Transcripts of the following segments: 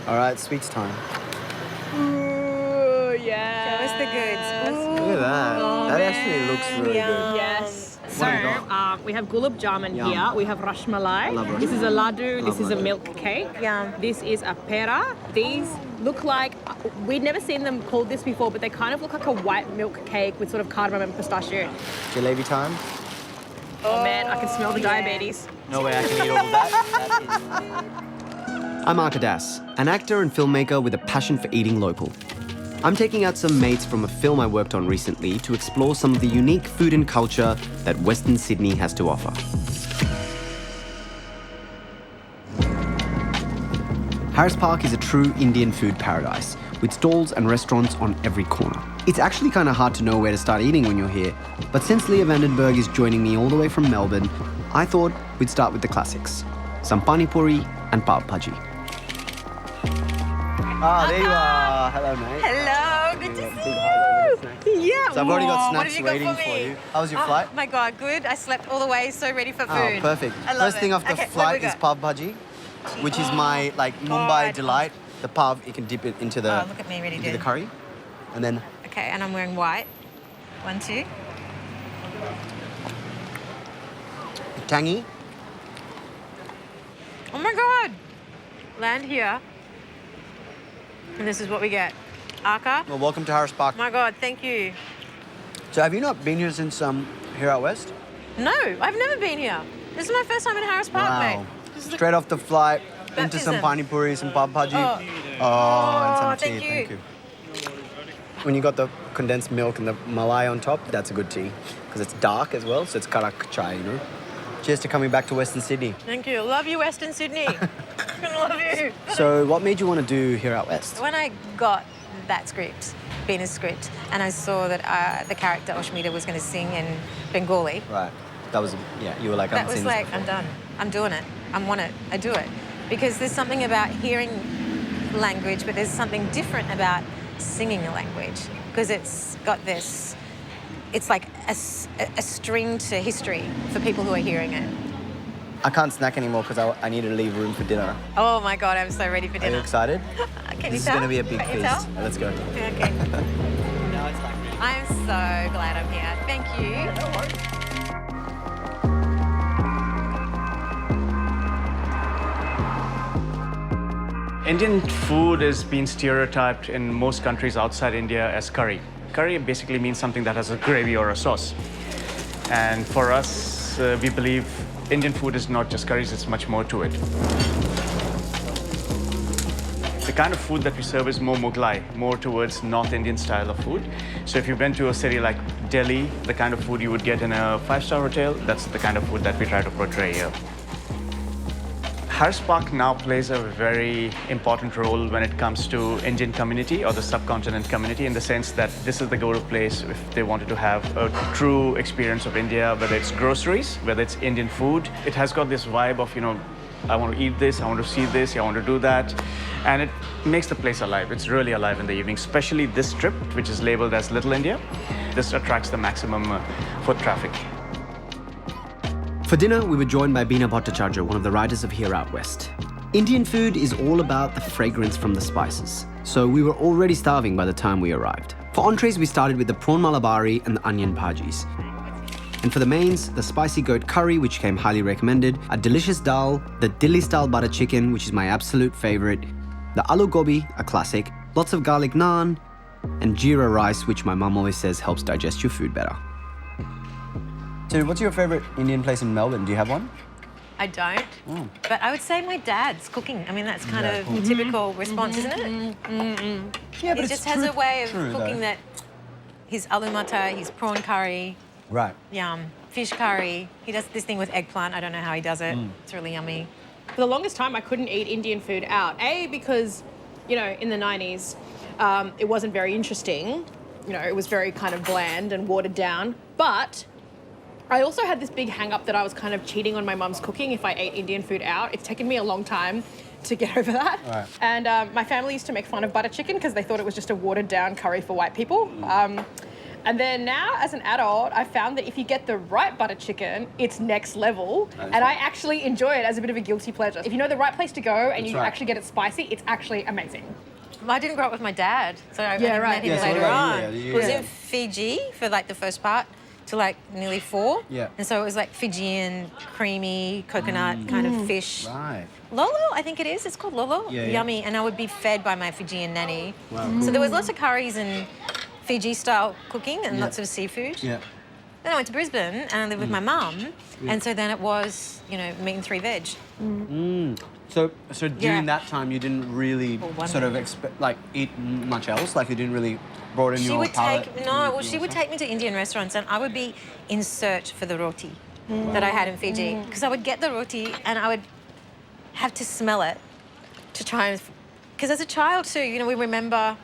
All right, sweets time. Ooh, yeah. Show us the goods. Look at that. That actually looks really good. Yes. What So, have you got? we have gulab jamun Yum. here. We have rashmalai. I love This is a laddu. This is a laddu. milk cake. Yum. This is a pera. These look like, we'd never seen them called this before, but they kind of look like a white milk cake with sort of cardamom and pistachio. Jalebi time. Oh man, I can smell the diabetes. No way I can eat all of that. I'm Arka, an actor and filmmaker with a passion for eating local. I'm taking out some mates from a film I worked on recently to explore some of the unique food and culture that Western Sydney has to offer. Harris Park is a true Indian food paradise, with stalls and restaurants on every corner. It's actually kind of hard to know where to start eating when you're here, but since Leah Vandenberg is joining me all the way from Melbourne, I thought we'd start with the classics, some PANIPURI and pav bhaji. Ah, there you are. Hello, mate. Hello, good to see you. Yeah. So I've already got What have snacks you got waiting for for me? you. How was your flight? Oh my God, good. I slept all the way, so ready for food. Oh, perfect. I love First thing off the Okay, what flight do we is got? pav bhaji, which is my Mumbai God. delight. The pav, you can dip it into the Oh, look at me, really into good. the curry, and then Okay, and I'm wearing white. 1, 2. tangy. Oh my God. Land here. And this is what we get. Arka. Well, welcome to Harris Park. Oh my God, thank you. So have you not been here since here out west? No, I've never been here. This is my first time in Harris Park, mate. This is Straight off the flight, into some Baptism. panipuri, some pav bhaji. Oh. And some Thank tea. you. Thank you. When you got the condensed milk and the malai on top, that's a good tea. Because it's dark as well, so it's karak chai, you know? Cheers to coming back to Western Sydney. Thank you. Love you, Western Sydney. I love you. So what made you want to do here out west? When I got that script, Bina's script, and I saw that the character Oshmita was going to sing in Bengali, Right. That was, yeah, you were like, I that haven't was seen this like, before. I'm done. I'm doing it. I want it. I do it. Because there's something about hearing language, but there's something different about singing a language. Because it's got this, it's like a string to history for people who are hearing it. I can't snack anymore because I need to leave room for dinner. Oh my God, I'm so ready for Are dinner. you excited? Can This you is tell? going to be a big Can you feast. tell? Let's go. Okay. I'm so glad I'm here. Thank you. Indian food has been stereotyped in most countries outside India as curry. Curry basically means something that has a gravy or a sauce. And for us, we believe Indian food is not just curries, it's much more to it. The kind of food that we serve is more Mughlai, more towards North Indian style of food. So if you went to a city like Delhi, the kind of food you would get in a five-star hotel, that's the kind of food that we try to portray here. Harris Park now plays a very important role when it comes to Indian community or the subcontinent community, in the sense that this is the go-to place if they wanted to have a true experience of India, whether it's groceries, whether it's Indian food. It has got this vibe of, you know, I want to eat this, I want to see this, I want to do that. And it makes the place alive. It's really alive in the evening, especially this strip, which is labeled as Little India. This attracts the maximum foot traffic. For dinner, we were joined by Bina Bhattacharya, one of the writers of Here Out West. Indian food is all about the fragrance from the spices, so we were already starving by the time we arrived. For entrees, we started with the prawn malabari and the onion bhajis. And for the mains, the spicy goat curry, which came highly recommended, a delicious dal, the Delhi-style butter chicken, which is my absolute favorite, the aloo gobi, a classic, lots of garlic naan, and jeera rice, which my mum always says helps digest your food better. So what's your favorite Indian place in Melbourne? Do you have one? I don't, but I would say my dad's cooking. I mean, that's kind of a typical response, isn't it? Yeah, He just has a way of cooking that. His aloo matar, his prawn curry, Right. fish curry. He does this thing with eggplant. I don't know how he does it. It's really yummy. For the longest time, I couldn't eat Indian food out. A, because, you know, in the 90s, it wasn't very interesting. You know, it was very kind of bland and watered down. But I also had this big hang up that I was kind of cheating on my mum's cooking if I ate Indian food out. It's taken me a long time to get over that. Right. And my family used to make fun of butter chicken because they thought it was just a watered down curry for white people. And then now, as an adult, I found that if you get the right butter chicken, it's next level. And I actually enjoy it as a bit of a guilty pleasure. If you know the right place to go and you actually get it spicy, it's actually amazing. I didn't grow up with my dad, so I only met him later on. He was in Fiji for like the first part to like nearly 4. Yeah. And so it was like Fijian, creamy, coconut kind of fish. Right. Lolo, I think it is. It's called Lolo. Yeah, Yummy. And I would be fed by my Fijian nanny. Wow. So there was lots of curries and Fiji-style cooking and lots of seafood. Yeah. Then I went to Brisbane and I lived with my mum. And so then it was, you know, meat and 3 veg. So during that time, you didn't really sort of eat much else? Like, you didn't really broaden your palate? She would take me to Indian restaurants and I would be in search for the roti that I had in Fiji. Because I would get the roti and I would have to smell it to try and... Because as a child too, you know, we remember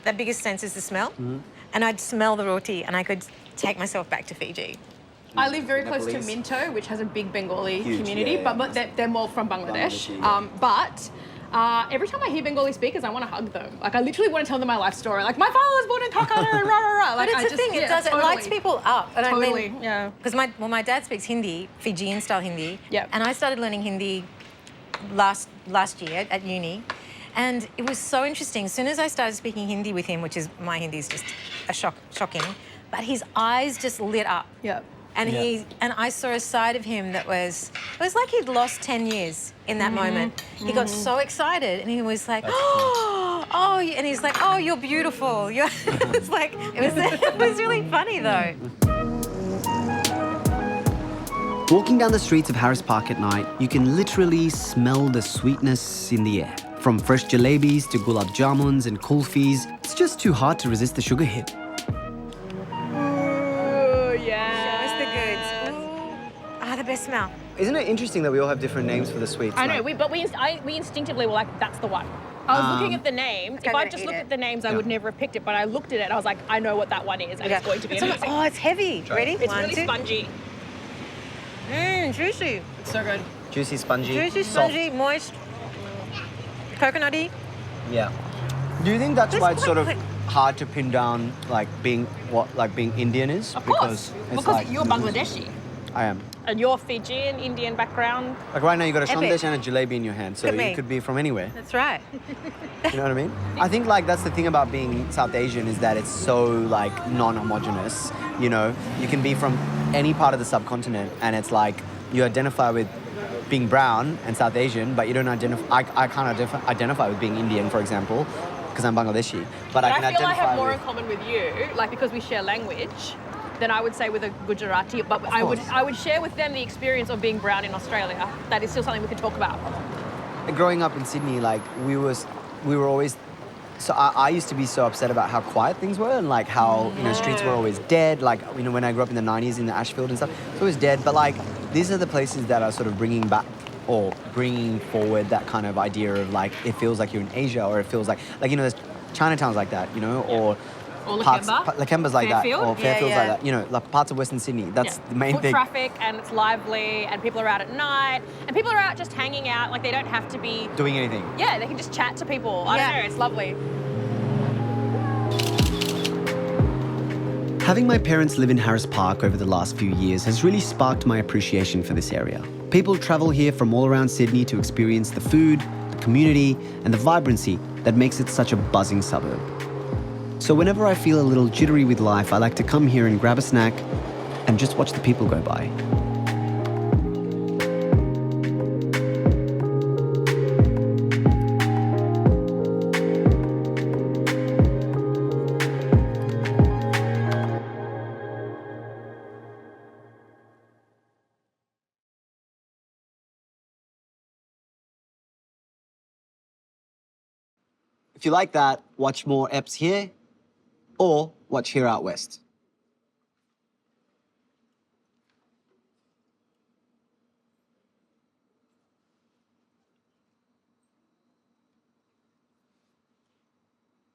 the biggest sense is the smell. And I'd smell the roti and I could take myself back to Fiji. I live very close to Minto, which has a big Bengali community, but they're more from Bangladesh. But every time I hear Bengali speakers, I want to hug them. Like, I literally want to tell them my life story. Like, my father was born in Kolkata and rah, rah, rah. Like, but it's the thing, it does, totally. it lights people up. And Totally, I mean, yeah. Because my dad speaks Hindi, Fijian-style Hindi. Yep. And I started learning Hindi last year at uni. And it was so interesting. As soon as I started speaking Hindi with him, which is, my Hindi is just shocking, but his eyes just lit up. Yep. And and I saw a side of him that it was like he'd lost 10 years in that moment. He got so excited and he was like, and he's like, oh, you're beautiful. It's like, it was really funny though. Walking down the streets of Harris Park at night, you can literally smell the sweetness in the air. From fresh jalebis to gulab jamuns and kulfis, it's just too hard to resist the sugar hit. The best smell. Isn't it interesting that we all have different names for the sweets? I know, but we instinctively were like, that's the one. I was looking at the names. If I just looked at the names, I would never have picked it. But I looked at it, I was like, I know what that one is, and it's going to be amazing. Oh, it's heavy. Ready? It's really spongy. Juicy. It's so good. Juicy, spongy. Juicy, spongy, moist, coconutty. Yeah. Do you think that's why it's sort of hard to pin down, like being Indian is? Of course, because you're Bangladeshi. I am. And you're Fijian, Indian background. Like right now, you got a sandesh and a jalebi in your hand, so you could be from anywhere. That's right. You know what I mean? I think like that's the thing about being South Asian is that it's so like non-homogenous. You know, you can be from any part of the subcontinent, and it's like you identify with being brown and South Asian, but you don't identify. I can't identify with being Indian, for example, because I'm Bangladeshi. But I can feel identify I have more in common with you, like because we share language, than I would say with a Gujarati. But I would share with them the experience of being brown in Australia. That is still something we could talk about. Growing up in Sydney, like we were always. So I used to be so upset about how quiet things were and like how streets were always dead. Like when I grew up in the 90s in the Ashfield and stuff, it's always dead. But like these are the places that are sort of bringing back or bringing forward that kind of idea of like it feels like you're in Asia, or it feels like there's Chinatowns like that, or Lakemba's like that, or Fairfield's like that. Like parts of Western Sydney. That's the main thing. Foot traffic, and it's lively, and people are out at night, and people are out just hanging out. Like they don't have to be doing anything. Yeah, they can just chat to people. I don't know. It's lovely. Having my parents live in Harris Park over the last few years has really sparked my appreciation for this area. People travel here from all around Sydney to experience the food, the community, and the vibrancy that makes it such a buzzing suburb. So whenever I feel a little jittery with life, I like to come here and grab a snack and just watch the people go by. If you like that, watch more eps here or watch Here Out West.